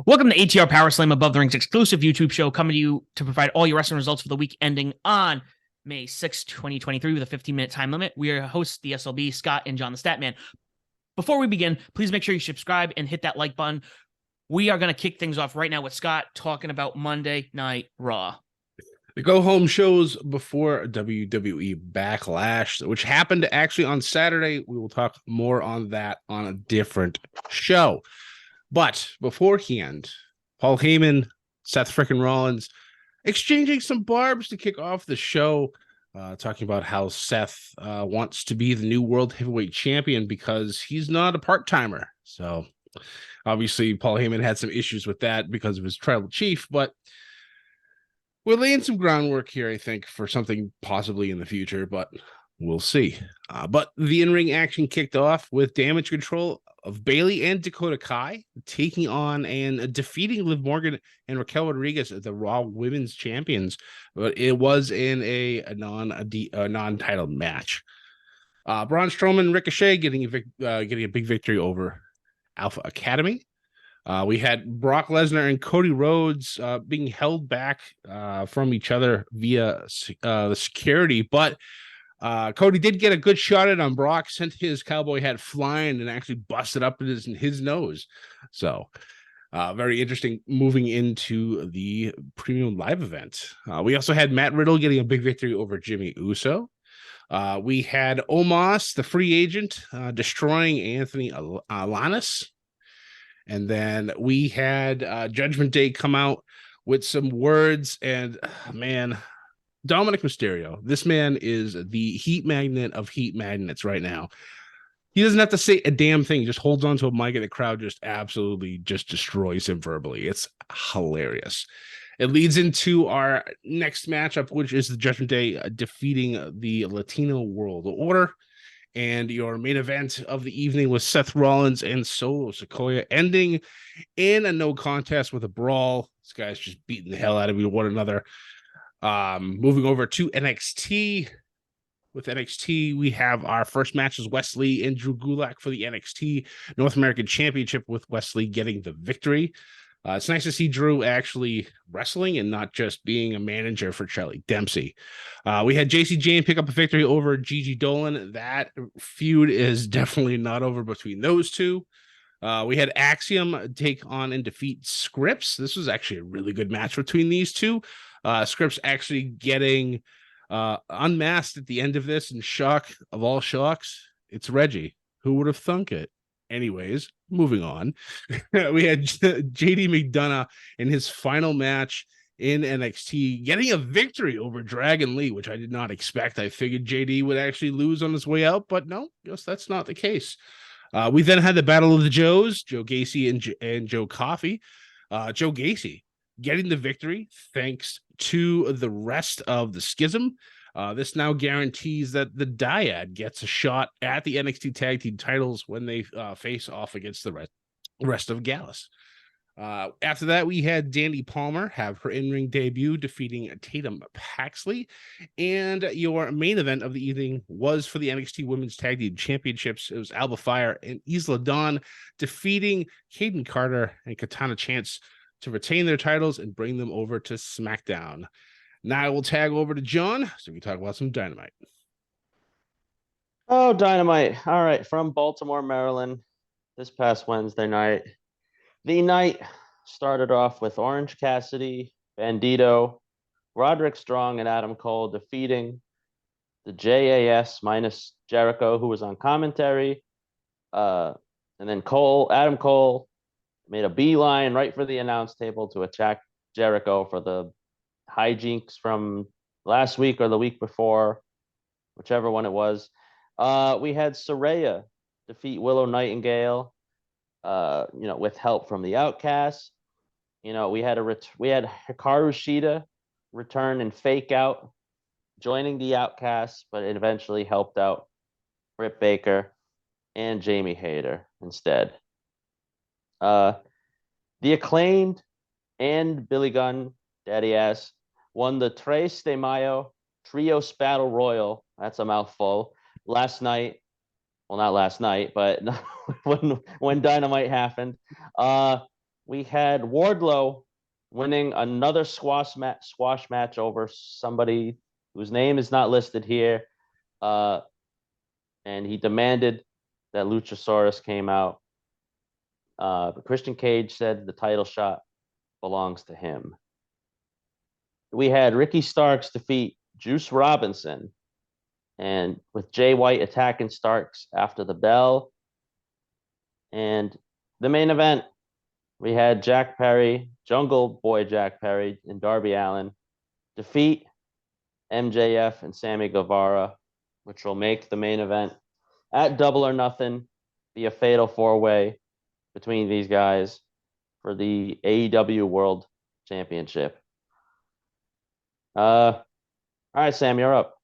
Welcome to ATR Powerslam, Above the Rings exclusive YouTube show, coming to you to provide all your wrestling results for the week ending on May 6, 2023, with a 15-minute time limit. We are your hosts, the SLB, Scott and Jon the Stat Man. Before we begin, please make sure you subscribe and hit that like button. We are going to kick things off right now with Scott talking about Monday Night Raw. The go-home shows before WWE Backlash, which happened actually on Saturday. We will talk more on that on a different show. But beforehand, Paul Heyman, Seth frickin' Rollins, exchanging some barbs to kick off the show, talking about how Seth wants to be the new World Heavyweight Champion because he's not a part-timer. So obviously Paul Heyman had some issues with that because of his tribal chief, but we're laying some groundwork here, I think, for something possibly in the future, but we'll see. But the in-ring action kicked off with Damage Control of Bayley and Dakota Kai taking on and defeating Liv Morgan and Raquel Rodriguez as the Raw Women's Champions, but it was in a non-titled match. Braun Strowman and Ricochet getting a big victory over Alpha Academy. We had Brock Lesnar and Cody Rhodes being held back from each other via the security, but Cody did get a good shot at on Brock, sent his cowboy hat flying and actually busted up in his nose. So very interesting moving into the premium live event. We also had Matt Riddle getting a big victory over Jimmy Uso. We had Omos, the free agent, destroying Anthony Alanis. And then we had Judgment Day come out with some words, and man, Dominic Mysterio, this man is the heat magnet of heat magnets right now. He doesn't have to say a damn thing. He just holds onto a mic and the crowd just absolutely just destroys him verbally. It's hilarious. It leads into our next matchup, which is the Judgment Day defeating the Latino World Order. And your main event of the evening was Seth Rollins and Solo Sikoa, ending in a no contest with a brawl. This guy's just beating the hell out of one another. Moving over to NXT. With NXT, we have our first match is Wesley and Drew Gulak for the NXT North American Championship, with Wesley getting the victory. It's nice to see Drew actually wrestling and not just being a manager for Charlie Dempsey. We had JC Jane pick up a victory over Gigi Dolan. That feud is definitely not over between those two. We had Axiom take on and defeat Scripps. This was actually a really good match between these two. Scripps actually getting unmasked at the end of this, and shock of all shocks, it's Reggie. Who would have thunk it? Anyways, moving on. We had JD McDonough in his final match in NXT getting a victory over Dragon Lee, which I did not expect. I figured JD would actually lose on his way out, but no, guess that's not the case. We then had the Battle of the Joes, Joe Gacy and Joe Coffey. Joe Gacy getting the victory thanks to the rest of the Schism. This now guarantees that the Dyad gets a shot at the NXT Tag Team titles when they face off against the rest of Gallus. After that, we had Dandy Palmer have her in-ring debut, defeating Tatum Paxley. And your main event of the evening was for the NXT Women's Tag Team Championships. It was Alba Fire and Isla Dawn defeating Caden Carter and Katana Chance to retain their titles and bring them over to SmackDown. Now I will tag over to Jon so we can talk about some Dynamite. Oh, Dynamite. All right. From Baltimore, Maryland, this past Wednesday night. The night started off with Orange Cassidy, Bandito, Roderick Strong, and Adam Cole defeating the JAS minus Jericho, who was on commentary. And then Adam Cole made a beeline right for the announce table to attack Jericho for the hijinks from last week or the week before, whichever one it was. We had Saraya defeat Willow Nightingale, with help from the Outcasts. We had Hikaru Shida return and fake out, joining the Outcasts, but it eventually helped out Britt Baker and Jamie Hayter instead. The Acclaimed and Billy Gunn, Daddy Ass, won the Tres de Mayo Trios Battle Royal. That's a mouthful. Last night, well, not last night, but when Dynamite happened. we had Wardlow winning another squash match over somebody whose name is not listed here. And he demanded that Luchasaurus came out. But Christian Cage said the title shot belongs to him. We had Ricky Starks defeat Juice Robinson, and with Jay White attacking Starks after the bell. And the main event, we had Jack Perry, Jungle Boy Jack Perry, and Darby Allin defeat MJF and Sammy Guevara, which will make the main event at Double or Nothing be a fatal four-way between these guys for the AEW World Championship. All right, Sam, you're up.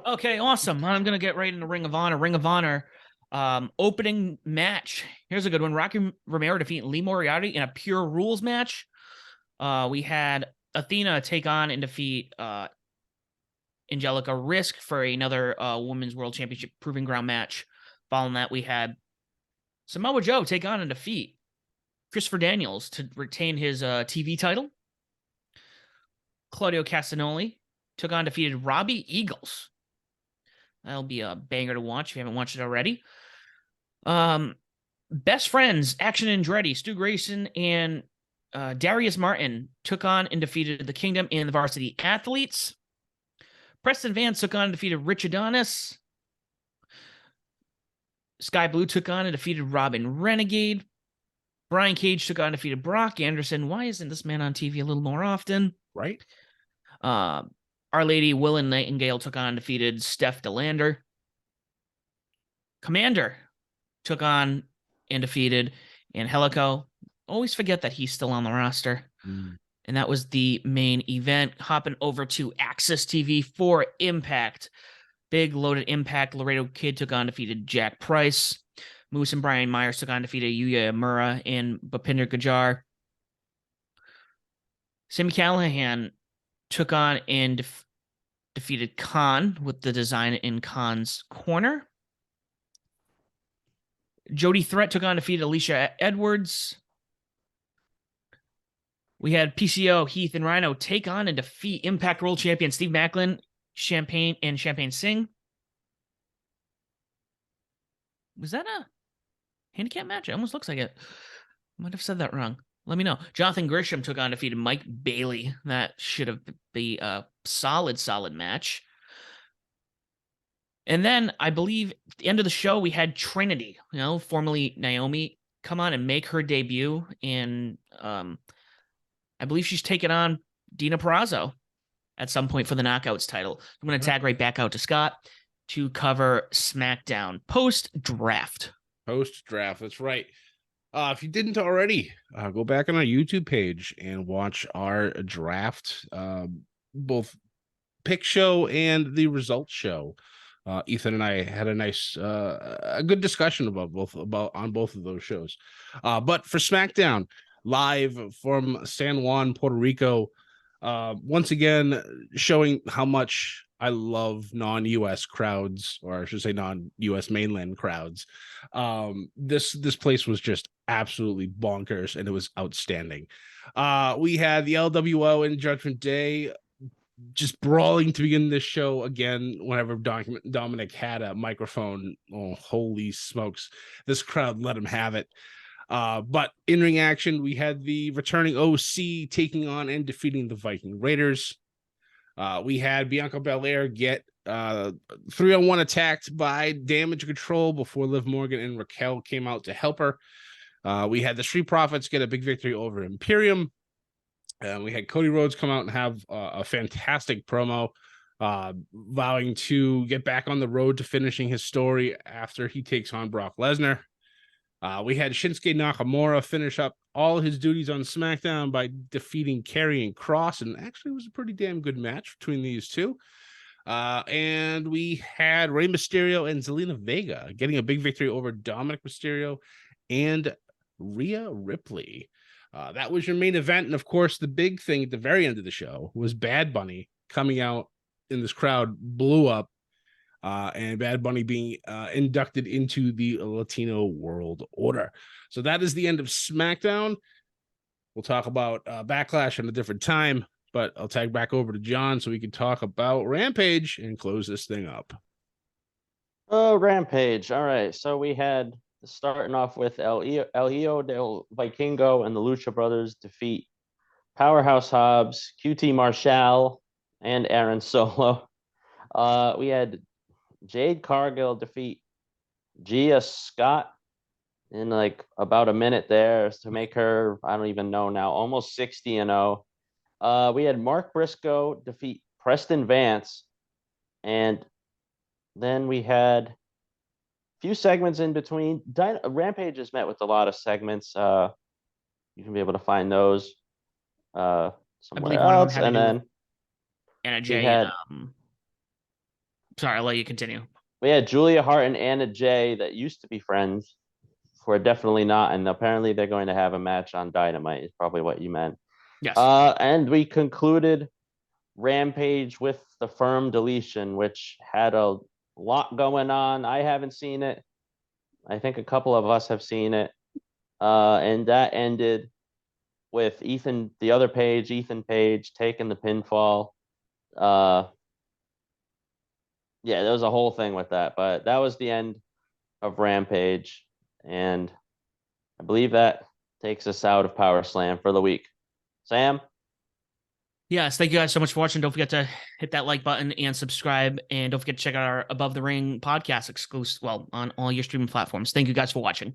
Okay, awesome. I'm gonna get right into Ring of Honor. Ring of Honor opening match. Here's a good one. Rocky Romero defeating Lee Moriarty in a pure rules match. We had Athena take on and defeat Angelica Risk for another Women's World Championship Proving Ground match. Following that, we had Samoa Joe take on and defeat Christopher Daniels to retain his TV title. Claudio Castagnoli took on defeated Robbie Eagles. That'll be a banger to watch if you haven't watched it already. Best Friends, Action Andretti, Stu Grayson, and Darius Martin took on and defeated the Kingdom and the Varsity Athletes. Preston Vance took on and defeated Rich Adonis. Sky Blue took on and defeated Robin Renegade. Brian Cage took on and defeated Brock Anderson. Why isn't this man on TV a little more often? Right? Our Lady Will and Nightingale took on and defeated Steph DeLander. Commander took on and defeated Angelico. Always forget that he's still on the roster. And that was the main event. Hopping over to Access TV for Impact. Big loaded Impact. Laredo Kid took on and defeated Jack Price. Moose and Brian Myers took on and defeated Yuya Amura and Bhupinder Gujjar. Sami Callihan took on and defeated Khan with the design in Khan's corner. Jody Threat took on and defeated Alicia Edwards. We had PCO, Heath, and Rhino take on and defeat Impact World Champion Steve Macklin, Champagne Singh. Was that a handicap match? It almost looks like it. I might have said that wrong. Let me know. Jonathan Grisham took on and defeated Mike Bailey. That should have been a solid match. And then I believe at the end of the show, we had Trinity, formerly Naomi, come on and make her debut. And I believe she's taken on Dina Purrazzo at some point for the Knockouts title. I'm going to tag right back out to Scott to cover SmackDown post-draft. Post-draft, that's right. If you didn't already, go back on our YouTube page and watch our draft, both pick show and the results show. Ethan and I had a good discussion on both of those shows. But for SmackDown, live from San Juan, Puerto Rico, once again showing how much I love non-US crowds, or I should say non-US mainland crowds. This place was just absolutely bonkers, and it was outstanding. We had the LWO and Judgment Day just brawling to begin this show again. Whenever Dominic had a microphone, oh holy smokes, this crowd let him have it. But in ring action, we had the returning OC taking on and defeating the Viking Raiders. We had Bianca Belair get 3-on-1 attacked by Damage Control before Liv Morgan and Raquel came out to help her. We had the Street Profits get a big victory over Imperium. We had Cody Rhodes come out and have a fantastic promo, vowing to get back on the road to finishing his story after he takes on Brock Lesnar. We had Shinsuke Nakamura finish up all his duties on SmackDown by defeating Karrion Kross, and actually it was a pretty damn good match between these two. And we had Rey Mysterio and Zelina Vega getting a big victory over Dominic Mysterio and Rhea Ripley. That was your main event, and of course the big thing at the very end of the show was Bad Bunny coming out, and this crowd blew up. And Bad Bunny being inducted into the Latino World Order. So that is the end of SmackDown. We'll talk about Backlash at a different time, but I'll tag back over to John so we can talk about Rampage and close this thing up. Oh, Rampage. All right. So we had starting off with El Hijo del Vikingo and the Lucha Brothers defeat Powerhouse Hobbs, QT Marshall, and Aaron Solo. We had Jade Cargill defeat Gia Scott in like about a minute there to make her, I don't even know now, almost 60-0. We had Mark Briscoe defeat Preston Vance, and then we had a few segments in between. Rampage is met with a lot of segments. You can be able to find those somewhere else. And then Anna Jay. had, sorry, I'll let you continue. We had Julia Hart and Anna Jay that used to be friends, who are definitely not, and apparently they're going to have a match on Dynamite. Is probably what you meant. Yes. And we concluded Rampage with the firm deletion, which had a lot going on. I haven't seen it. I think a couple of us have seen it. And that ended with Ethan Page taking the pinfall. Yeah, there was a whole thing with that, but that was the end of Rampage. And I believe that takes us out of Power Slam for the week. Sam? Yes, thank you guys so much for watching. Don't forget to hit that like button and subscribe. And don't forget to check out our Above the Ring podcast exclusive, on all your streaming platforms. Thank you guys for watching.